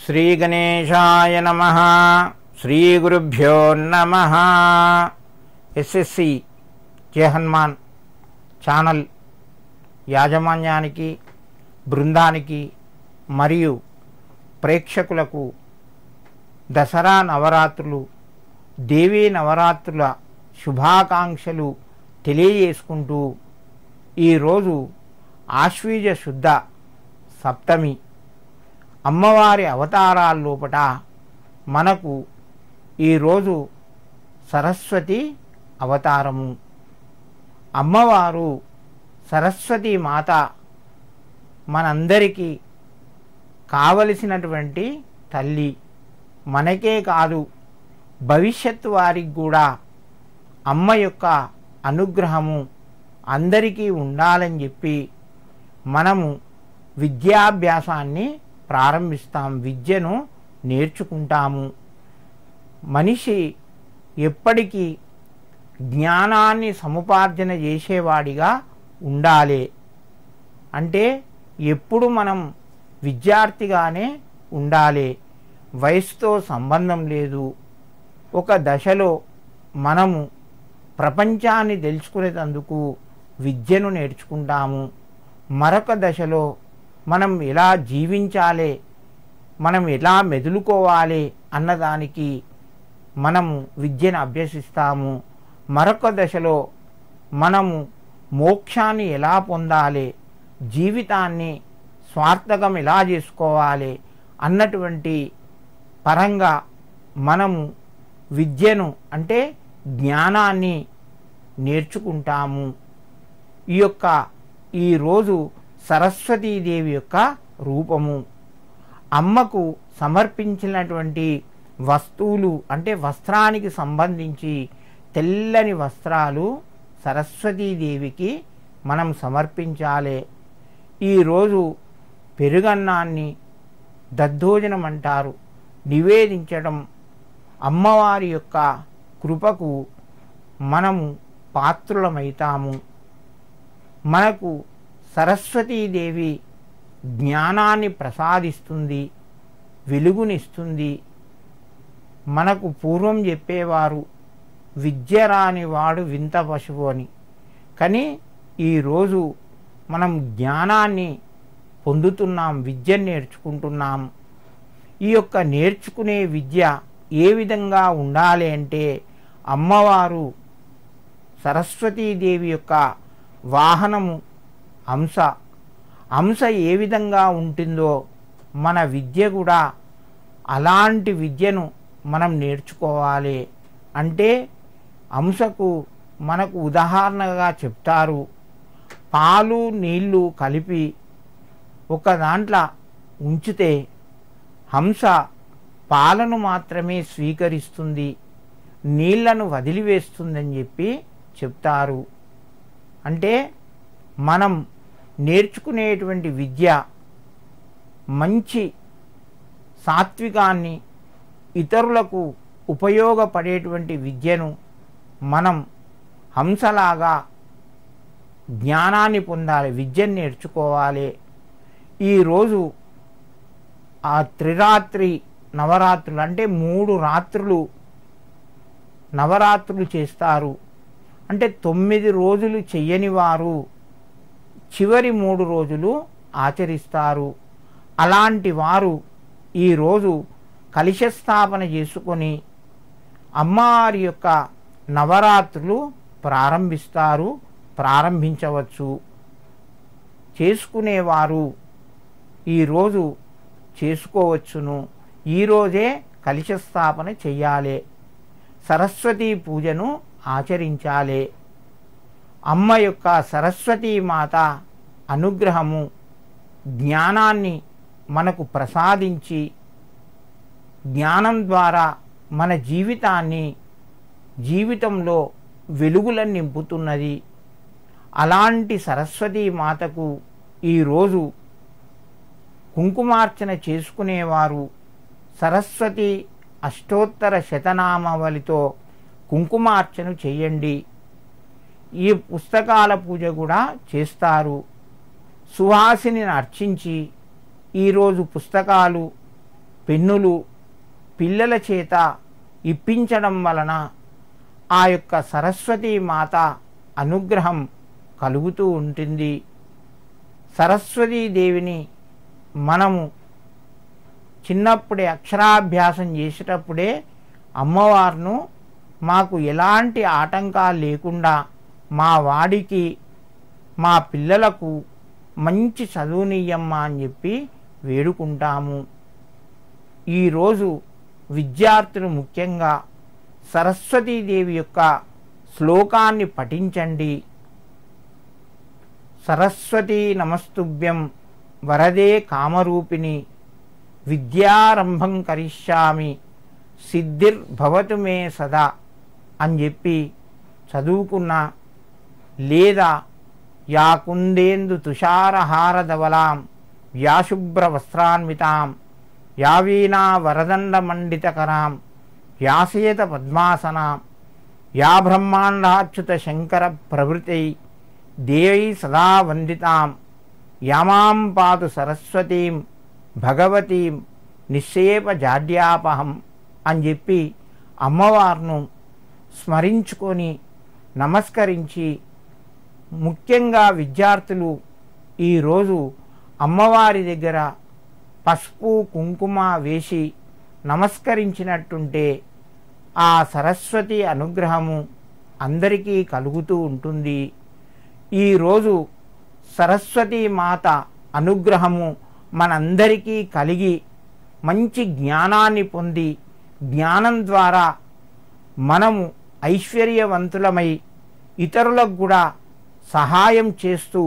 శ్రీ గణేశాయ నమః. శ్రీ గురుభ్యో నమః. ఎస్ఎస్సి జై హనుమాన్ ఛానల్ యాజమాన్యానికి, బృందానికి మరియు ప్రేక్షకులకు దసరా నవరాత్రులు, దేవీ నవరాత్రుల శుభాకాంక్షలు తెలియజేసుకుంటూ ఈరోజు ఆశ్వీజ శుద్ధ సప్తమి అమ్మవారి అవతారాల లోపట మనకు ఈరోజు సరస్వతి అవతారము. అమ్మవారు సరస్వతి మాత మనందరికీ కావలసినటువంటి తల్లి. మనకే కాదు, భవిష్యత్తు వారికి కూడా అమ్మ యొక్క అనుగ్రహము అందరికీ ఉండాలని చెప్పి మనము విద్యాభ్యాసాన్ని ప్రారంభిస్తాం, విద్యను నేర్చుకుంటాము. మనిషి ఎప్పటికీ జ్ఞానాన్ని సముపార్జన చేసేవాడిగా ఉండాలి. అంటే ఎప్పుడు మనం విద్యార్థిగానే ఉండాలి, వయసుతో సంబంధం లేదు. ఒక దశలో మనము ప్రపంచాన్ని తెలుసుకునేందుకు విద్యను నేర్చుకుంటాము. మరొక దశలో మనం ఎలా జీవించాలి, మనం ఎలా మెదులుకోవాలి అన్నదానికి మనము విద్యను అభ్యసిస్తాము. మరొక దశలో మనము మోక్షాన్ని ఎలా పొందాలి, జీవితాన్ని స్వార్థకం ఎలా చేసుకోవాలి అన్నటువంటి పరంగా మనము విద్యను అంటే జ్ఞానాన్ని నేర్చుకుంటాము. ఈరోజు సరస్వతీదేవి యొక్క రూపము. అమ్మకు సమర్పించినటువంటి వస్తువులు అంటే వస్త్రానికి సంబంధించి తెల్లని వస్త్రాలు సరస్వతీదేవికి మనం సమర్పించాలి. ఈరోజు పెరుగన్నాన్ని దద్దోజనం అంటారు, నివేదించడం అమ్మవారి యొక్క కృపకు మనము పాత్రులమైతాము. మనకు సరస్వతీదేవి జ్ఞానాన్ని ప్రసాదిస్తుంది, వెలుగునిస్తుంది. మనకు పూర్వం చెప్పేవారు విద్య రాని వాడు వింత పశువు అని. కానీ ఈరోజు మనం జ్ఞానాన్ని పొందుతున్నాం, విద్యను నేర్చుకుంటున్నాం. ఈ యొక్క నేర్చుకునే విద్య ఏ విధంగా ఉండాలి అంటే అమ్మవారు సరస్వతీదేవి యొక్క వాహనము హంస. హంస ఏ విధంగా ఉంటుందో మన విద్య కూడా అలాంటి విద్యను మనం నేర్చుకోవాలి. అంటే హంసకు మనకు ఉదాహరణగా చెప్తారు, పాలు నీళ్లు కలిపి ఒక దాంట్లో ఉంచితే హంస పాలను మాత్రమే స్వీకరిస్తుంది, నీళ్లను వదిలివేస్తుందని చెప్పి చెప్తారు. అంటే మనం నేర్చుకునేటువంటి విద్య మంచి సాత్వికాన్ని, ఇతరులకు ఉపయోగపడేటువంటి విద్యను మనం హంసలాగా జ్ఞానాన్ని పొందాలి, విద్యను నేర్చుకోవాలి. ఈరోజు ఆ త్రిరాత్రి నవరాత్రులు అంటే 3 రాత్రులు నవరాత్రులు చేస్తారు. అంటే 9 రోజులు చెయ్యని వారు చివరి 3 రోజులు ఆచరిస్తారు. అలాంటి వారు ఈరోజు కలశస్థాపన చేసుకొని అమ్మవారి యొక్క నవరాత్రులు ప్రారంభించవచ్చు. చేసుకునేవారు ఈరోజు చేసుకోవచ్చును. ఈరోజే కలశస్థాపన చెయ్యాలి, సరస్వతీ పూజను ఆచరించాలి. అమ్మ యొక్క సరస్వతీ మాత అనుగ్రహము జ్ఞానాన్ని మనకు ప్రసాదించి జ్ఞానం ద్వారా మన జీవితంలో వెలుగులను నింపుతున్నది. అలాంటి సరస్వతీ మాతకు ఈరోజు కుంకుమార్చన చేసుకునేవారు సరస్వతి అష్టోత్తర శతనామావళితో కుంకుమార్చన చేయండి. ఈ పుస్తకాల పూజ కూడా చేస్తారు. సుహాసిని అర్చించి ఈరోజు పుస్తకాలు పెన్నులు పిల్లల చేత ఇప్పించడం వలన ఆ యొక్క సరస్వతీ మాత అనుగ్రహం కలుగుతూ ఉంటుంది. సరస్వతీదేవిని మనము చిన్నప్పుడే అక్షరాభ్యాసం చేసేటప్పుడే అమ్మవారును మాకు ఎలాంటి ఆటంకాలు లేకుండా మా వాడికి మా పిల్లలకు మంచి చదువునియ్యమ్మా అని చెప్పి వేడుకుంటాము. ఈరోజు విద్యార్థులు ముఖ్యంగా సరస్వతీదేవి యొక్క శ్లోకాన్ని పఠించండి. సరస్వతీ నమస్తుభ్యం వరదే కామరూపిణి విద్యారంభం కరిష్యామి సిద్ధిర్భవతు మే సదా అని చెప్పి చదువుకున్న, లేదా యా కుందేందు తుషారహారధవలాం వ్యాశుభ్ర వస్త్రాన్వితాం యా వీణా వరదండమండితకరాం వ్యాసేత పద్మాసనాం యా బ్రహ్మాండాచ్యుత శంకర ప్రభృతై దేవై సదా వందితాం యామాం పాతు సరస్వతీం భగవతీం నిశ్చేపజాడ్యాపహం అని చెప్పి అమ్మవారును స్మరించుకొని నమస్కరించి, ముఖ్యంగా విద్యార్థులు ఈరోజు అమ్మవారి దగ్గర పసుపు కుంకుమ వేసి నమస్కరించినట్టుంటే ఆ సరస్వతి అనుగ్రహము అందరికీ కలుగుతూ ఉంటుంది. ఈరోజు సరస్వతీ మాత అనుగ్రహము మనందరికీ కలిగి మంచి జ్ఞానాన్ని పొంది, జ్ఞానం ద్వారా మనము ఐశ్వర్యవంతులమై ఇతరులకు కూడా సహాయం చేస్తూ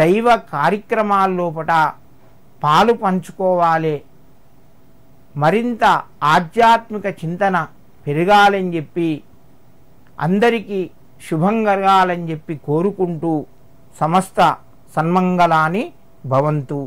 దైవ కార్యక్రమాల్లోపట పాలు పంచుకోవాలి, మరింత ఆధ్యాత్మిక చింతన పెరగాలని చెప్పి అందరికీ శుభం కలగాలని చెప్పి కోరుకుంటూ సమస్త సన్మంగళాని భవంతు.